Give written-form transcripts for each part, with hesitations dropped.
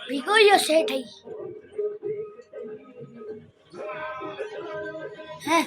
भिगो यो सेठ है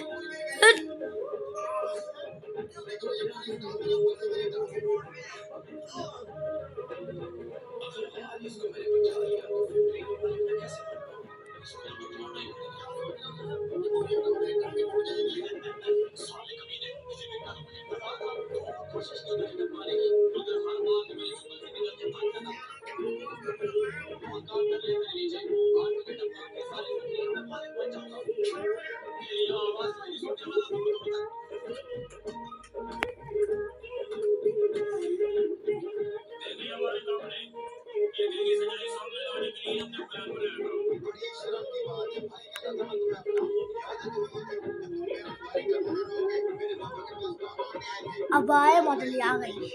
अब आए मॉडल आ गई।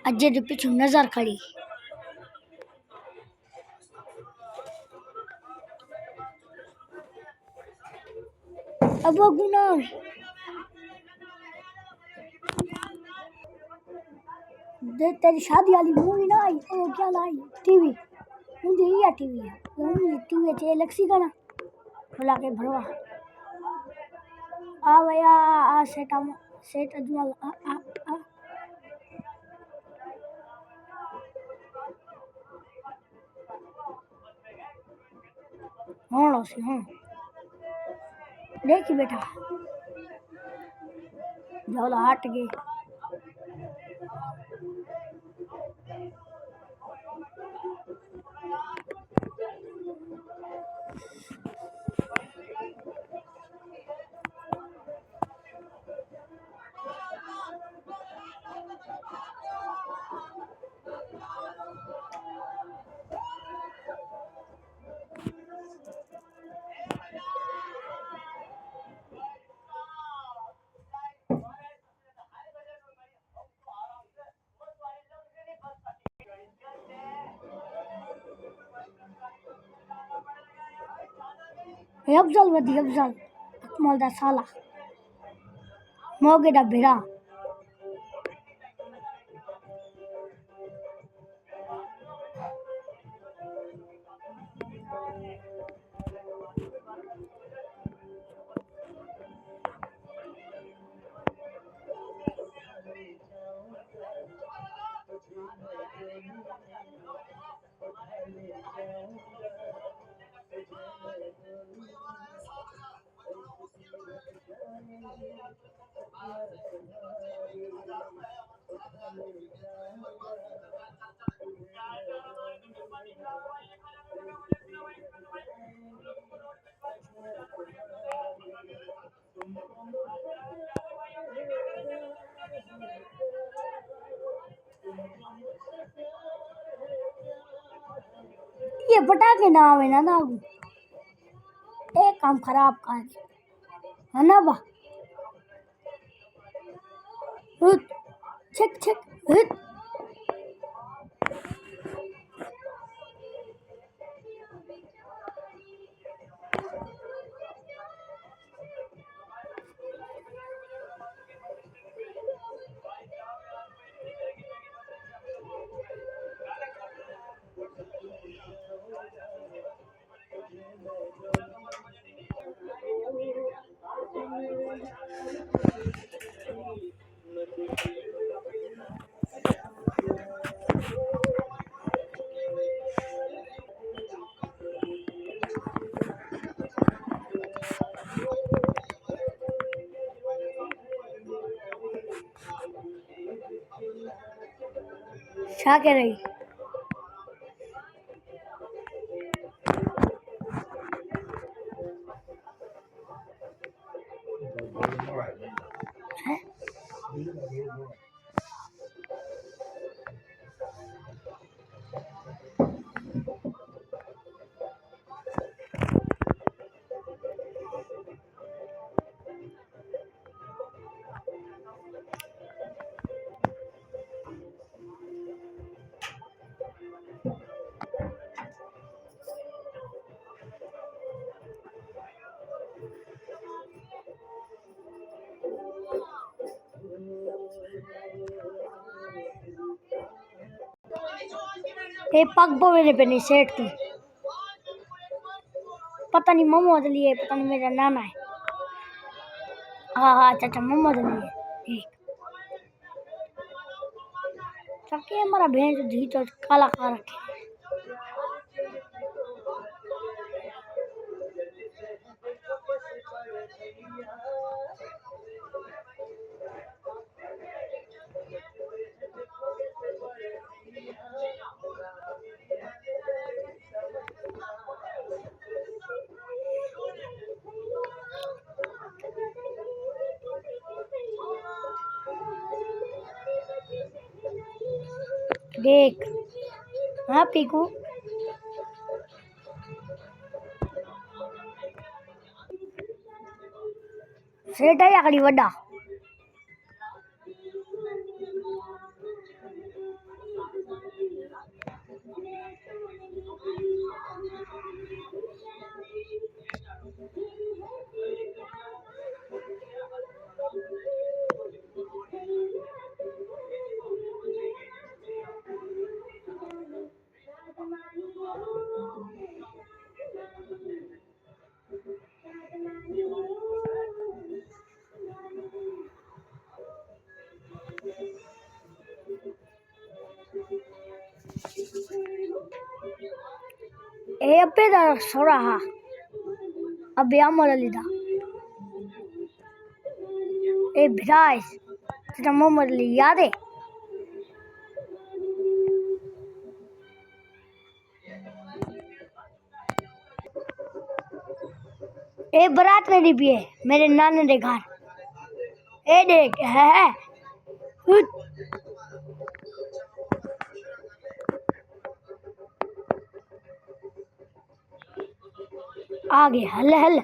अजय पीछे नजर खड़ी अब गुना दे तेरी शादी वाली मूवी ना आई ओ क्या लाई टीवी मुझे ये टीवी है टीवी चे लक्सी का ना बुला के भरवा आ भैया आ सेट अजमल आ हाँ सी हाँ देखी बेटा जाओ हट गए अफजल वदी अफजल अकमल दा साला मोगे दा भिड़ा ये पटाखे ना आवे ना एक काम खराब कर है ना बा हुत छक छक हुत क्या कह रही है ये पग मेरे पे नहीं सेट थी पता नहीं मोमोज लिए पता नहीं मेरा नाना है हाँ हाँ चाचा मोमोज लिए ठीक सबके हमारा भैंस धी तो काला खा रखे देख हाँ पीकू सेट है आकड़ी वड्डा ए अबे दा सोरा हा अबे आमल लीदा ए भिराइस तेरा मोहम्मद ली याद है ए बारात में भी है मेरे नाने दे घर ए देख है हुत आगे हल हल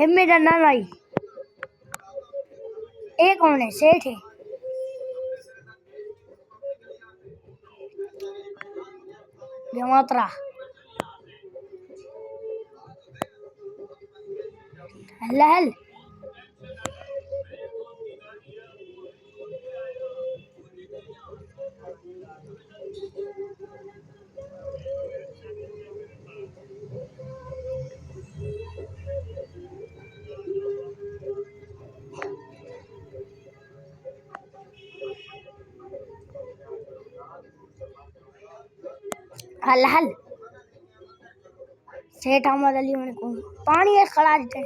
मेरा नाना ही। ये कौन है? सेठ है। मात्रा हल हल हल सेठ अहमद अली होने को पानी है खड़ा देते हैं।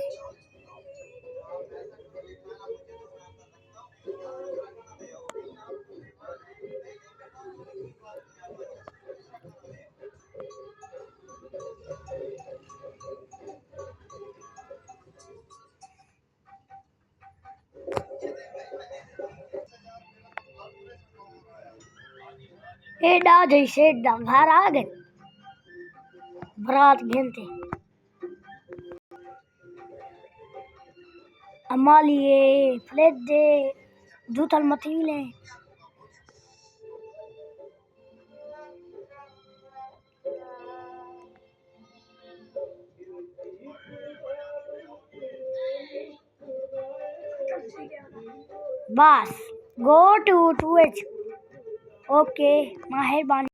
एडा जैसे घर आ गए बरात घेनते अमालिए फ्लेट दे जूतल मथीले बस गो टू 2H ओके मेहरबानी।